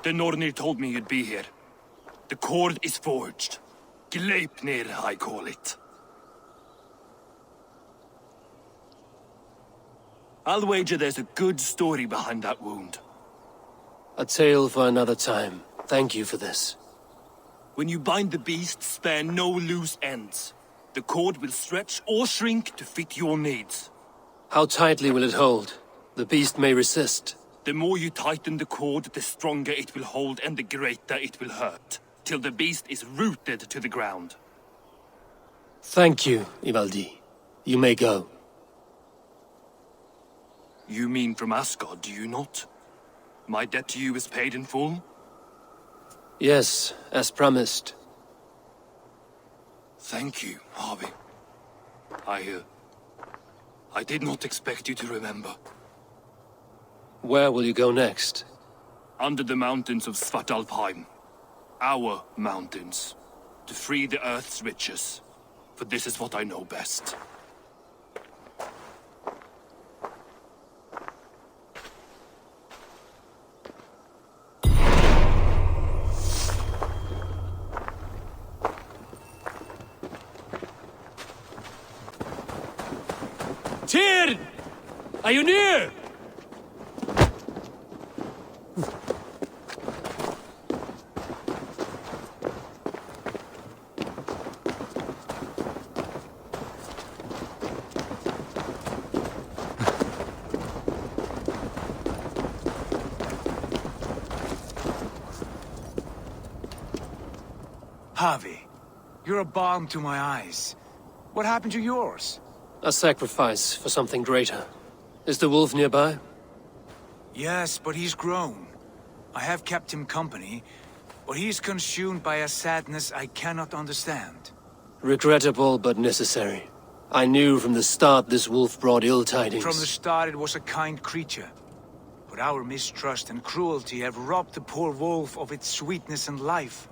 The Nornir told me you'd be here. The cord is forged. Gleipnir, I call it. I'll wager there's a good story behind that wound. A tale for another time. Thank you for this. When you bind the beast, spare no loose ends. The cord will stretch or shrink to fit your needs. How tightly will it hold? The beast may resist. The more you tighten the cord, the stronger it will hold and the greater it will hurt, till the beast is rooted to the ground. Thank you, Ivaldi. You may go. You mean from Asgard, do you not? My debt to you is paid in full? Yes, as promised. Thank you, Harvey. I did not expect you to remember. Where will you go next? Under the mountains of Svartalfheim. Our mountains. To free the Earth's riches. For this is what I know best. Tyr! Are you near? Harvey, you're a balm to my eyes. What happened to yours? A sacrifice for something greater. Is the wolf nearby? Yes, but he's grown. I have kept him company, but he's consumed by a sadness I cannot understand. Regrettable, but necessary. I knew from the start this wolf brought ill tidings. From the start it was a kind creature. But our mistrust and cruelty have robbed the poor wolf of its sweetness and life.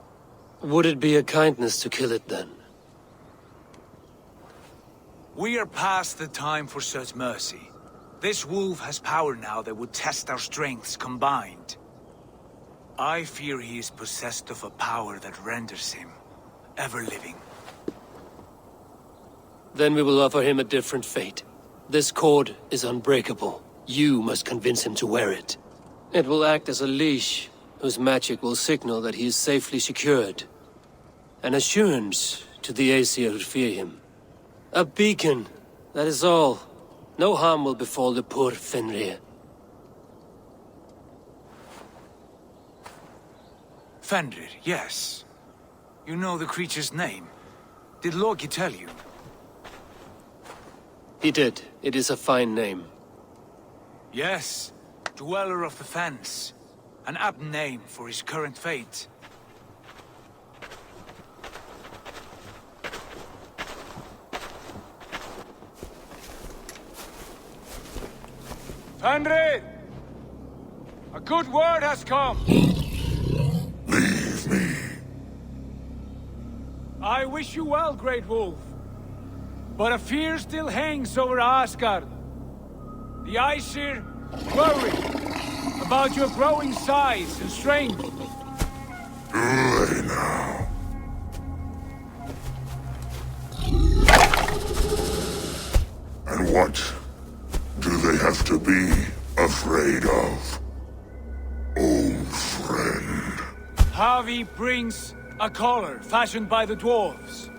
Would it be a kindness to kill it then? We are past the time for such mercy. This wolf has power now that would test our strengths combined. I fear he is possessed of a power that renders him ever-living. Then we will offer him a different fate. This cord is unbreakable. You must convince him to wear it. It will act as a leash, whose magic will signal that he is safely secured. An assurance to the Aesir who fear him. A beacon, that is all. No harm will befall the poor Fenrir. Fenrir, yes. You know the creature's name. Did Loki tell you? He did. It is a fine name. Yes. Dweller of the Fens. An apt name for his current fate. Fenrir! A good word has come! Leave me. I wish you well, Great Wolf. But a fear still hangs over Asgard. The Aesir worry about your growing size and strength. Do they now? And what do they have to be afraid of? Old friend. Harvey brings a collar fashioned by the dwarves.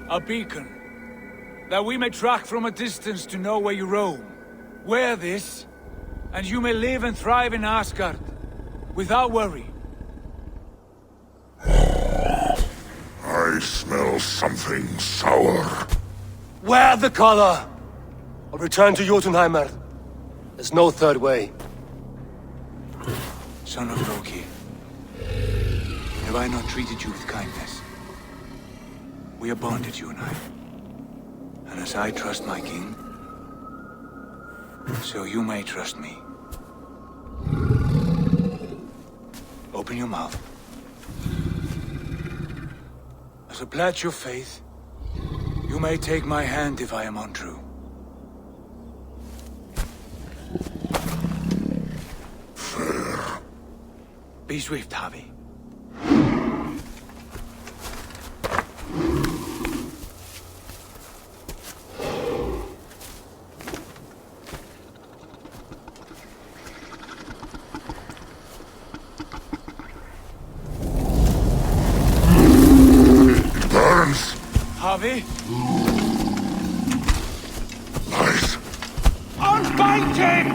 A beacon. That we may track from a distance to know where you roam. Wear this, and you may live and thrive in Asgard, without worry. I smell something sour. Wear the collar! Or return to Jotunheimer. There's no third way. Son of Loki, have I not treated you with kindness? We are bonded, you and I. And as I trust my king, so you may trust me. Open your mouth. As a pledge of faith, you may take my hand if I am untrue. Fair. Be swift, Harvey. Burns! Harvey? Nice. Unbind him!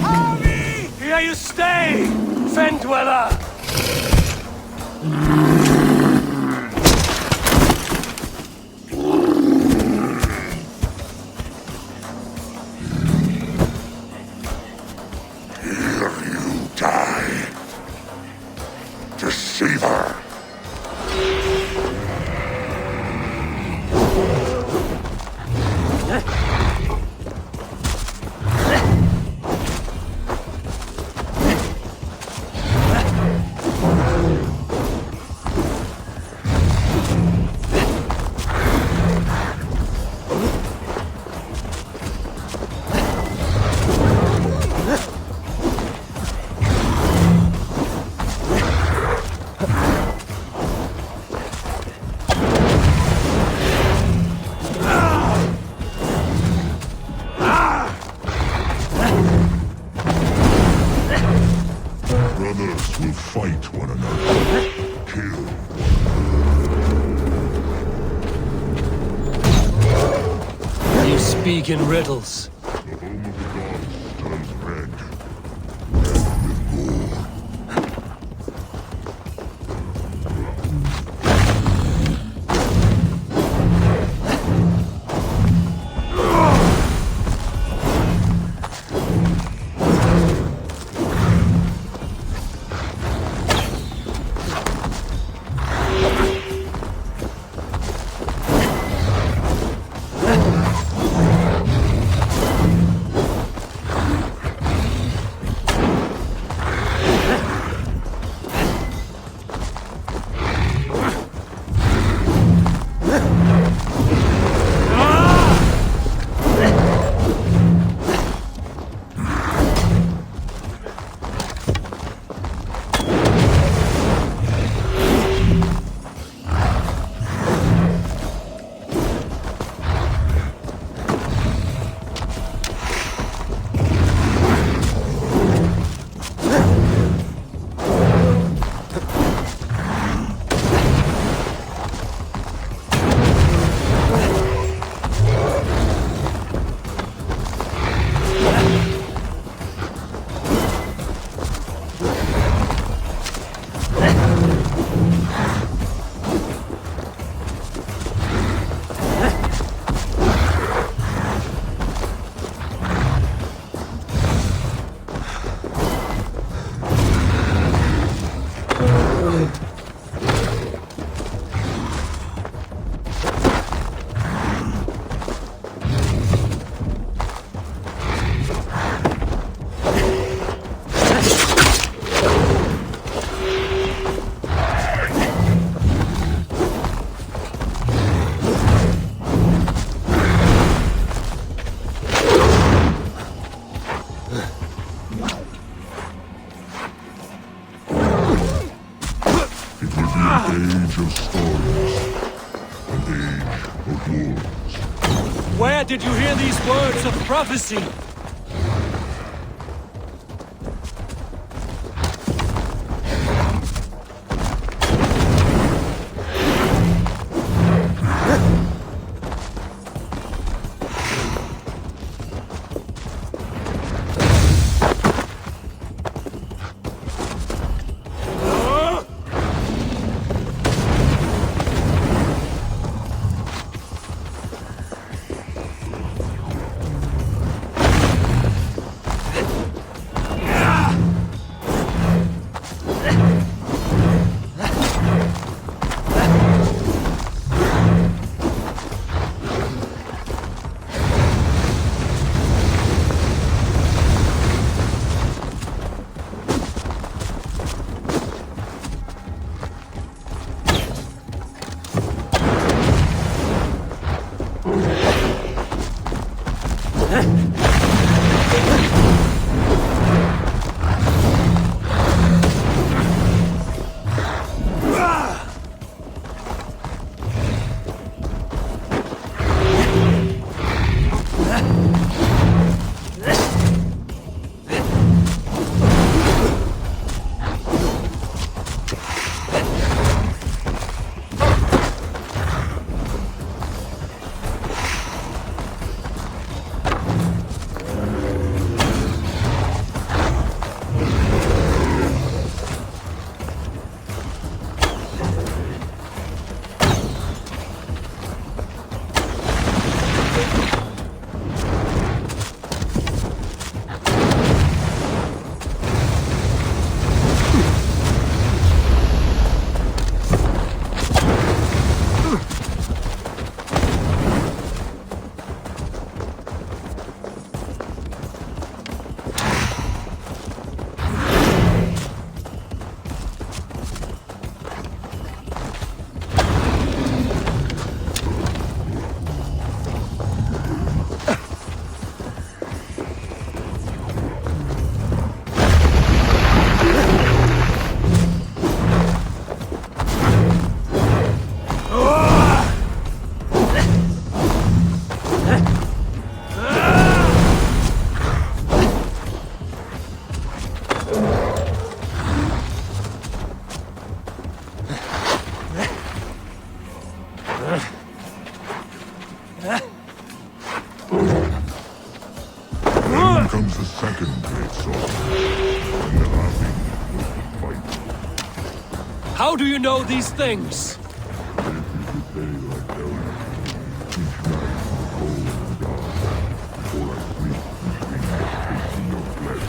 Harvey! Here you stay, Fen Dweller! Here you die. Deceiver. Brothers will fight one another. Kill. You speak in riddles. The home of the gods turns red. Red with gore. Age of storms. An age of wolves. Where did you hear these words of prophecy? Then comes the second great sword. And the laughing fight. How do you know these things? If you could pay like hell, each night in the cold and dark, before I sleep between the tasting your flesh.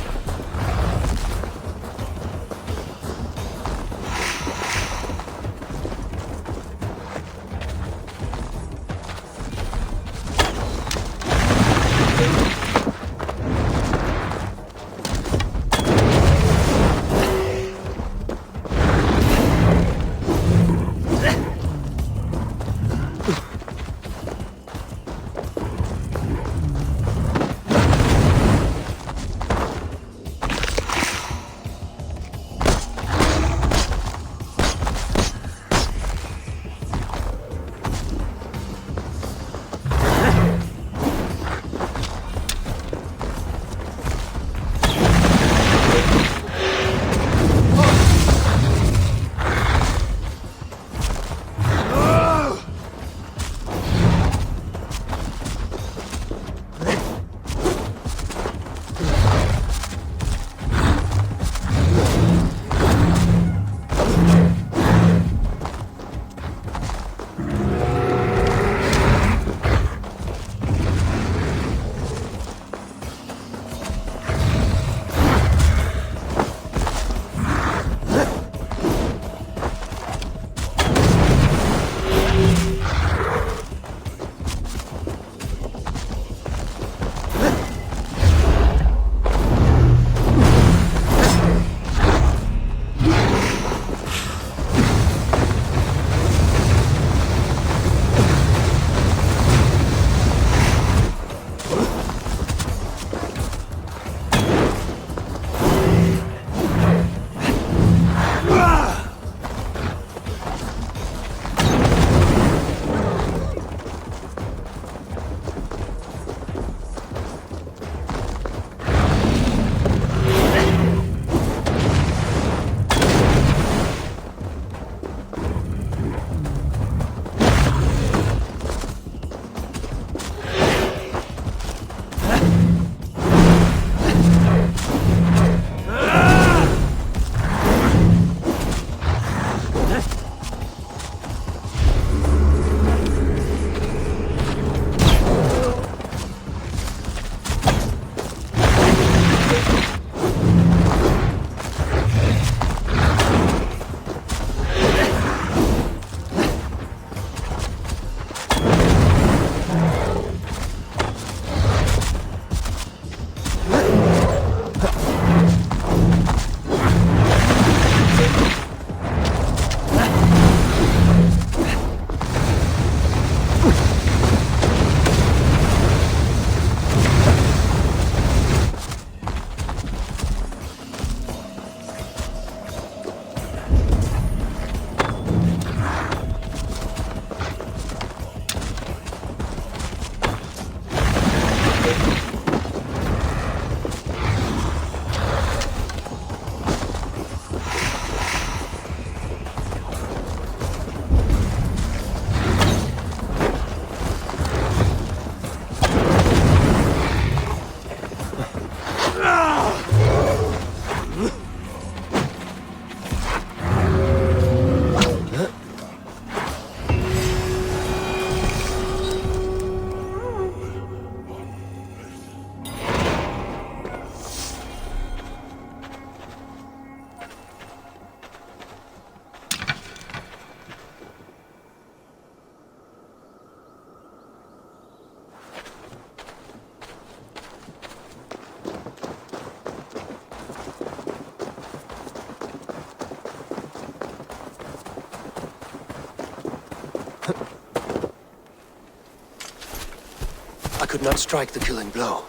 I could not strike the killing blow.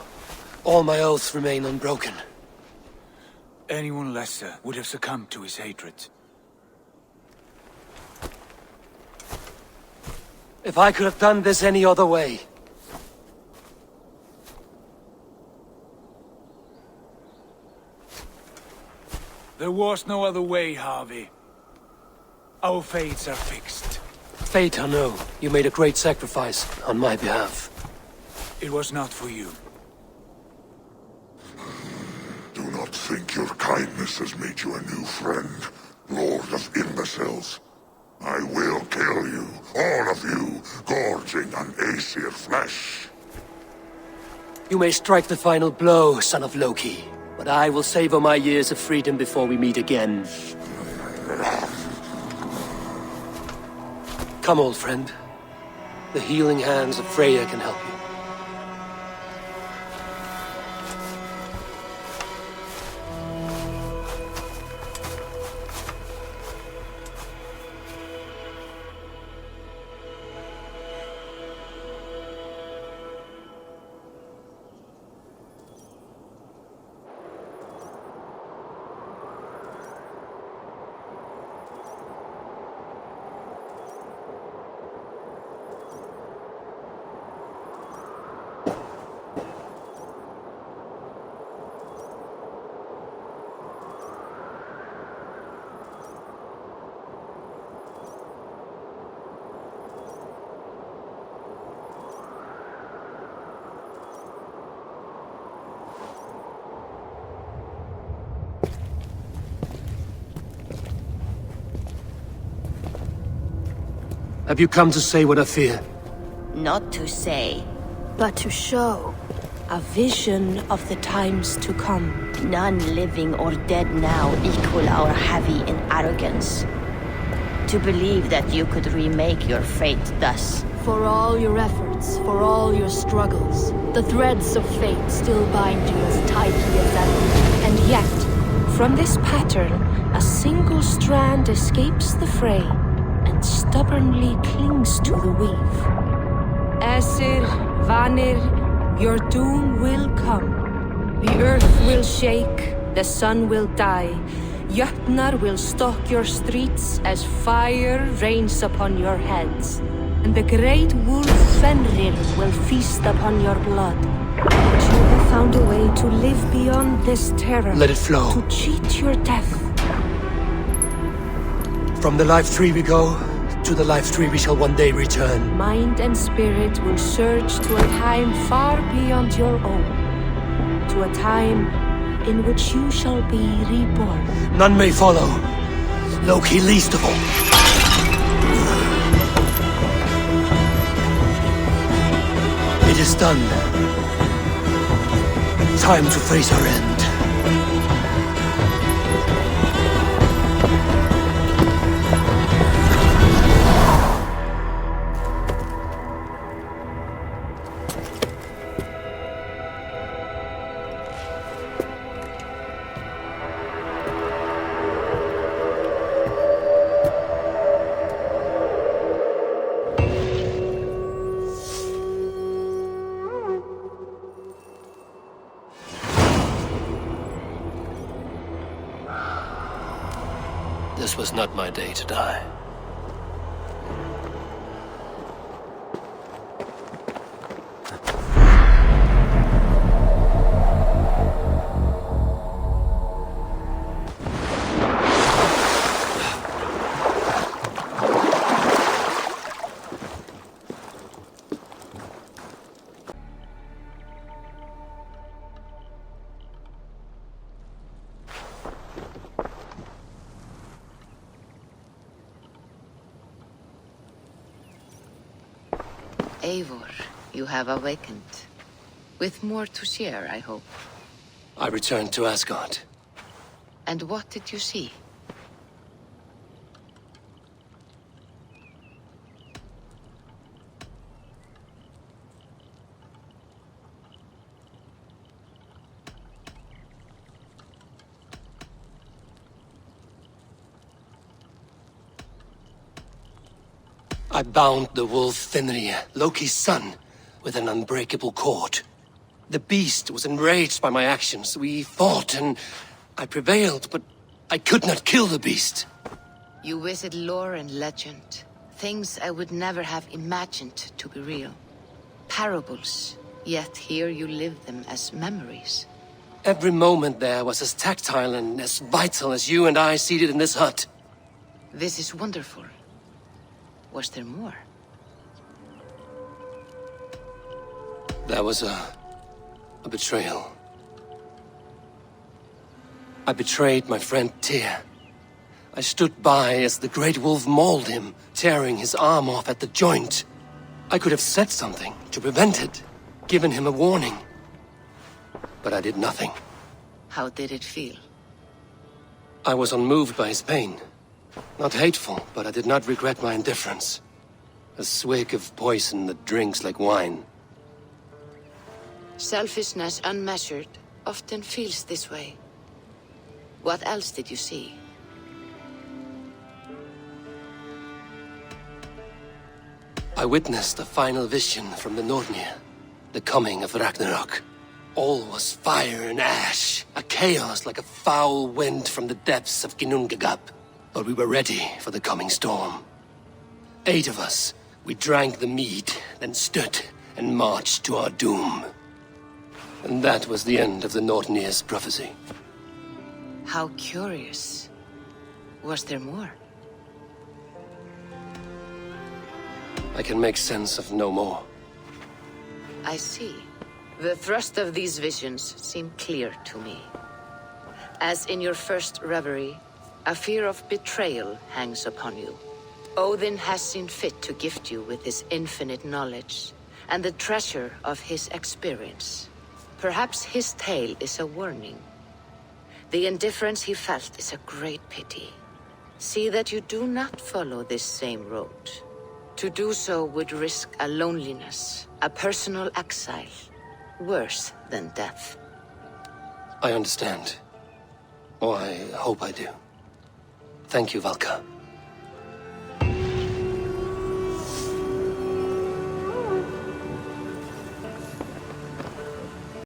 All my oaths remain unbroken. Anyone lesser would have succumbed to his hatred. If I could have done this any other way. There was no other way, Harvey. Our fates are fixed. fate, I know. You made a great sacrifice on my behalf. It was not for you. Do not think your kindness has made you a new friend, Lord of Imbeciles. I will kill you, all of you, gorging on Aesir flesh. You may strike the final blow, son of Loki, but I will savor my years of freedom before we meet again. Come, old friend. The healing hands of Freya can help you. Have you come to say what I fear? Not to say, but to show. a vision of the times to come. None living or dead now equal our heavy in arrogance. To believe that you could remake your fate thus. For all your efforts, for all your struggles, the threads of fate still bind you as tightly as ever. And yet, from this pattern, a single strand escapes the fray and stubbornly clings to the weave. Aesir, Vanir, your doom will come. The earth will shake, the sun will die. Jötnar will stalk your streets as fire rains upon your heads. And the great wolf Fenrir will feast upon your blood. But you have found a way to live beyond this terror. Let it flow. To cheat your death. From the life tree we go, to the life tree we shall one day return. Mind and spirit will surge to a time far beyond your own. To a time in which you shall be reborn. None may follow. Loki least of all. It is done. Time to face our end. This was not my day to die. Eivor, you have awakened. With more to share, I hope. I returned to Asgard. And what did you see? I bound the wolf Fenrir, Loki's son, with an unbreakable cord. The beast was enraged by my actions. We fought and I prevailed, but I could not kill the beast. You visit lore and legend. Things I would never have imagined to be real. Parables, yet here you live them as memories. Every moment there was as tactile and as vital as you and I seated in this hut. This is wonderful. Was there more? There was a betrayal. I betrayed my friend Tyr. I stood by as the Great Wolf mauled him, tearing his arm off at the joint. I could have said something to prevent it, given him a warning. But I did nothing. How did it feel? I was unmoved by his pain. Not hateful, but I did not regret my indifference. A swig of poison that drinks like wine. Selfishness unmeasured often feels this way. What else did you see? I witnessed a final vision from the Nornir, the coming of Ragnarok. All was fire and ash, a chaos like a foul wind from the depths of Ginnungagap. But we were ready for the coming storm. 8 of us, we drank the mead, then stood and marched to our doom. And that was the end of the Nornir's prophecy. How curious. Was there more? I can make sense of no more. I see. The thrust of these visions seem clear to me. As in your first reverie, a fear of betrayal hangs upon you. Odin has seen fit to gift you with his infinite knowledge, and the treasure of his experience. Perhaps his tale is a warning. The indifference he felt is a great pity. See that you do not follow this same road. To do so would risk a loneliness, a personal exile, worse than death. I understand. Or I hope I do. Thank you, Valka.